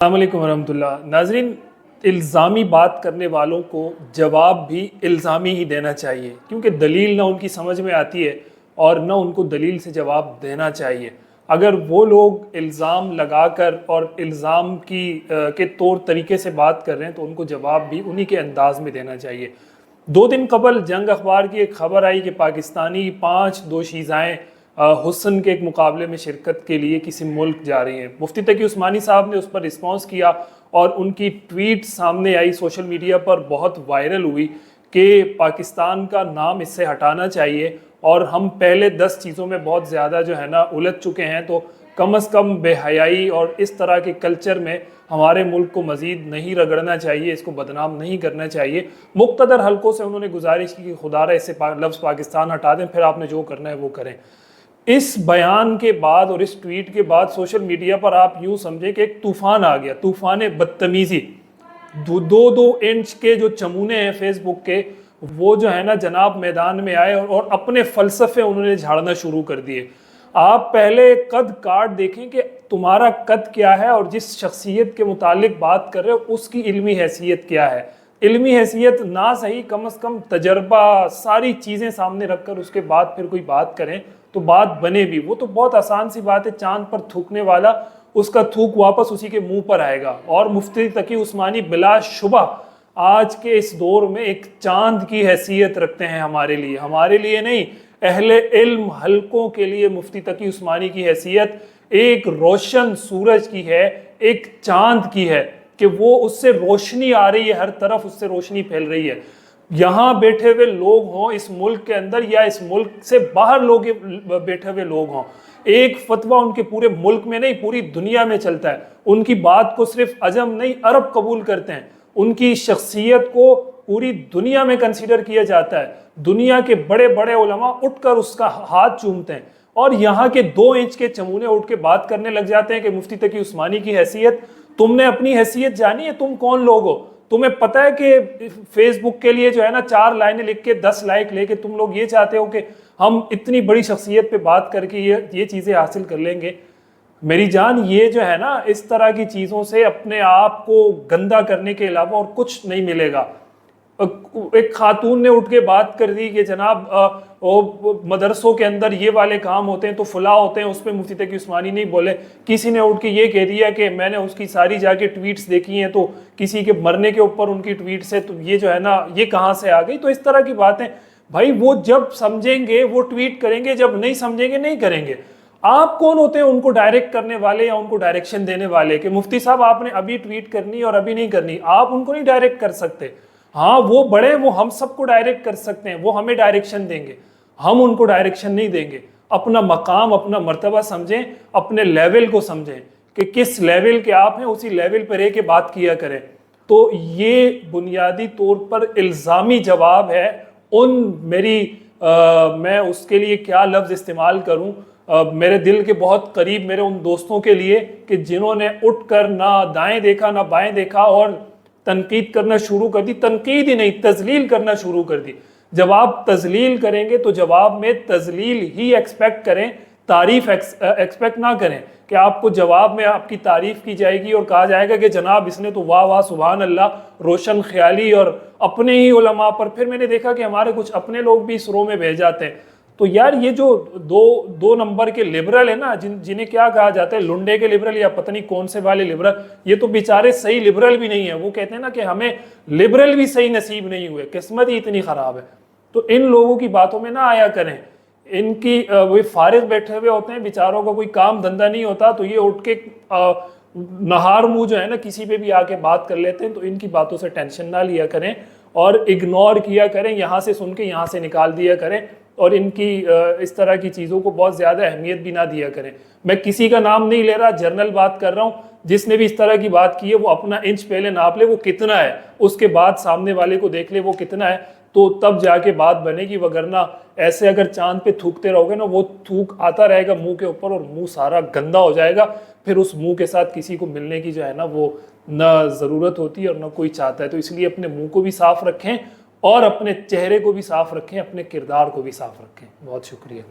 السلام علیکم ورحمۃ اللہ. ناظرین، الزامی بات کرنے والوں کو جواب بھی الزامی ہی دینا چاہیے، کیونکہ دلیل نہ ان کی سمجھ میں آتی ہے اور نہ ان کو دلیل سے جواب دینا چاہیے. اگر وہ لوگ الزام لگا کر اور الزام کے طور طریقے سے بات کر رہے ہیں تو ان کو جواب بھی انہی کے انداز میں دینا چاہیے. 2 دن قبل جنگ اخبار کی ایک خبر آئی کہ پاکستانی 5 دوشیزائیں حسن کے ایک مقابلے میں شرکت کے لیے کسی ملک جا رہی ہیں. مفتی تقی عثمانی صاحب نے اس پر رسپانس کیا اور ان کی ٹویٹ سامنے آئی، سوشل میڈیا پر بہت وائرل ہوئی کہ پاکستان کا نام اس سے ہٹانا چاہیے اور ہم پہلے 10 چیزوں میں بہت زیادہ الجھ چکے ہیں، تو کم از کم بے حیائی اور اس طرح کے کلچر میں ہمارے ملک کو مزید نہیں رگڑنا چاہیے، اس کو بدنام نہیں کرنا چاہیے. مقتدر حلقوں سے انہوں نے گزارش کی کہ خدا را اس سے لفظ پاکستان ہٹا دیں، پھر آپ نے جو کرنا ہے وہ کریں. اس بیان کے بعد اور اس ٹویٹ کے بعد سوشل میڈیا پر آپ یوں سمجھیں کہ ایک طوفان آ گیا، طوفان بدتمیزی. 2 انچ کے جو چمونے ہیں فیس بک کے، وہ جناب میدان میں آئے اور اپنے فلسفے انہوں نے جھاڑنا شروع کر دیے. آپ پہلے قد کاٹ دیکھیں کہ تمہارا قد کیا ہے اور جس شخصیت کے متعلق بات کر رہے ہو اس کی علمی حیثیت کیا ہے. علمی حیثیت نہ صحیح، کم از کم تجربہ، ساری چیزیں سامنے رکھ کر اس کے بعد پھر کوئی بات کریں تو بات بنے بھی. وہ تو بہت آسان سی بات ہے، چاند پر تھوکنے والا اس کا تھوک واپس اسی کے منہ پر آئے گا. اور مفتی تقی عثمانی بلا شبہ آج کے اس دور میں ایک چاند کی حیثیت رکھتے ہیں ہمارے لیے نہیں، اہل علم حلقوں کے لیے مفتی تقی عثمانی کی حیثیت ایک روشن سورج کی ہے، ایک چاند کی ہے کہ وہ اس سے روشنی آ رہی ہے، ہر طرف اس سے روشنی پھیل رہی ہے. یہاں بیٹھے ہوئے لوگ ہوں اس ملک کے اندر یا اس ملک سے باہر لوگ بیٹھے ہوئے لوگ ہوں، ایک فتویٰ ان کے پورے ملک میں نہیں پوری دنیا میں چلتا ہے. ان کی بات کو صرف عجم نہیں عرب قبول کرتے ہیں، ان کی شخصیت کو پوری دنیا میں کنسیڈر کیا جاتا ہے. دنیا کے بڑے بڑے علماء اٹھ کر اس کا ہاتھ چومتے ہیں، اور یہاں کے 2 انچ کے چمونے اٹھ کے بات کرنے لگ جاتے ہیں کہ مفتی تقی عثمانی کی حیثیت. تم نے اپنی حیثیت جانی ہے؟ تم کون لوگ ہو؟ تمہیں پتہ ہے کہ فیس بک کے لیے 4 لائنیں لکھ کے 10 لائک لے کے تم لوگ یہ چاہتے ہو کہ ہم اتنی بڑی شخصیت پہ بات کر کے یہ چیزیں حاصل کر لیں گے؟ میری جان، یہ اس طرح کی چیزوں سے اپنے آپ کو گندا کرنے کے علاوہ اور کچھ نہیں ملے گا. ایک خاتون نے اٹھ کے بات کر دی کہ جناب مدرسوں کے اندر یہ والے کام ہوتے ہیں تو فلاں ہوتے ہیں، اس پہ مفتی تقی عثمانی نہیں بولے. کسی نے اٹھ کے یہ کہہ دیا کہ میں نے اس کی ساری جا کے ٹویٹس دیکھی ہیں تو کسی کے مرنے کے اوپر ان کی ٹویٹس ہے، تو یہ یہ کہاں سے آ گئی. تو اس طرح کی باتیں بھائی وہ جب سمجھیں گے وہ ٹویٹ کریں گے، جب نہیں سمجھیں گے نہیں کریں گے. آپ کون ہوتے ہیں ان کو ڈائریکٹ کرنے والے یا ان کو ڈائریکشن دینے والے کہ مفتی صاحب آپ نے ابھی ٹویٹ کرنی اور ابھی نہیں کرنی؟ آپ ان کو نہیں ڈائریکٹ کر سکتے. ہاں وہ بڑے، وہ ہم سب کو ڈائریکٹ کر سکتے ہیں، وہ ہمیں ڈائریکشن دیں گے، ہم ان کو ڈائریکشن نہیں دیں گے. اپنا مقام، اپنا مرتبہ سمجھیں، اپنے لیول کو سمجھیں کہ کس لیول کے آپ ہیں، اسی لیول پر رہ کے بات کیا کریں. تو یہ بنیادی طور پر الزامی جواب ہے. میں اس کے لیے کیا لفظ استعمال کروں، میرے دل کے بہت قریب میرے ان دوستوں کے لیے کہ جنہوں نے اٹھ کر نہ دائیں دیکھا نہ بائیں دیکھا اور تنقید کرنا شروع کر دی. تنقید ہی نہیں، تذلیل کرنا شروع کر دی. جب آپ تذلیل کریں گے تو جواب میں تذلیل ہی ایکسپیکٹ کریں، تعریف ایکسپیکٹ نہ کریں کہ آپ کو جواب میں آپ کی تعریف کی جائے گی اور کہا جائے گا کہ جناب اس نے تو واہ واہ سبحان اللہ، روشن خیالی اور اپنے ہی علماء پر. پھر میں نے دیکھا کہ ہمارے کچھ اپنے لوگ بھی اس رو میں بہ جاتے ہیں. تو یار یہ جو دو نمبر کے لبرل ہیں نا، جنہیں کیا کہا جاتا ہے، لنڈے کے لبرل یا پتہ نہیں کون سے والے لبرل، یہ تو بیچارے صحیح لبرل بھی نہیں ہیں. وہ کہتے ہیں نا کہ ہمیں لبرل بھی صحیح نصیب نہیں ہوئے، قسمت ہی اتنی خراب ہے. تو ان لوگوں کی باتوں میں نہ آیا کریں. ان کی وہ فارغ بیٹھے ہوئے ہوتے ہیں بیچاروں کو، کوئی کام دھندہ نہیں ہوتا، تو یہ اٹھ کے نہار منہ کسی پہ بھی آ کے بات کر لیتے ہیں. تو ان کی باتوں سے ٹینشن نہ لیا کریں اور اگنور کیا کریں، یہاں سے سن کے یہاں سے نکال دیا کریں، اور ان کی اس طرح کی چیزوں کو بہت زیادہ اہمیت بھی نہ دیا کریں. میں کسی کا نام نہیں لے رہا، جنرل بات کر رہا ہوں. جس نے بھی اس طرح کی بات کی ہے وہ اپنا انچ پہلے ناپ لے وہ کتنا ہے، اس کے بعد سامنے والے کو دیکھ لے وہ کتنا ہے، تو تب جا کے بات بنے گی. وگرنہ ایسے اگر چاند پہ تھوکتے رہو گے نا، وہ تھوک آتا رہے گا منہ کے اوپر اور منہ سارا گندا ہو جائے گا. پھر اس منہ کے ساتھ کسی کو ملنے کی وہ نہ ضرورت ہوتی ہے اور نہ کوئی چاہتا ہے. تو اس لیے اپنے منہ کو بھی صاف رکھیں اور اپنے چہرے کو بھی صاف رکھیں، اپنے کردار کو بھی صاف رکھیں. بہت شکریہ.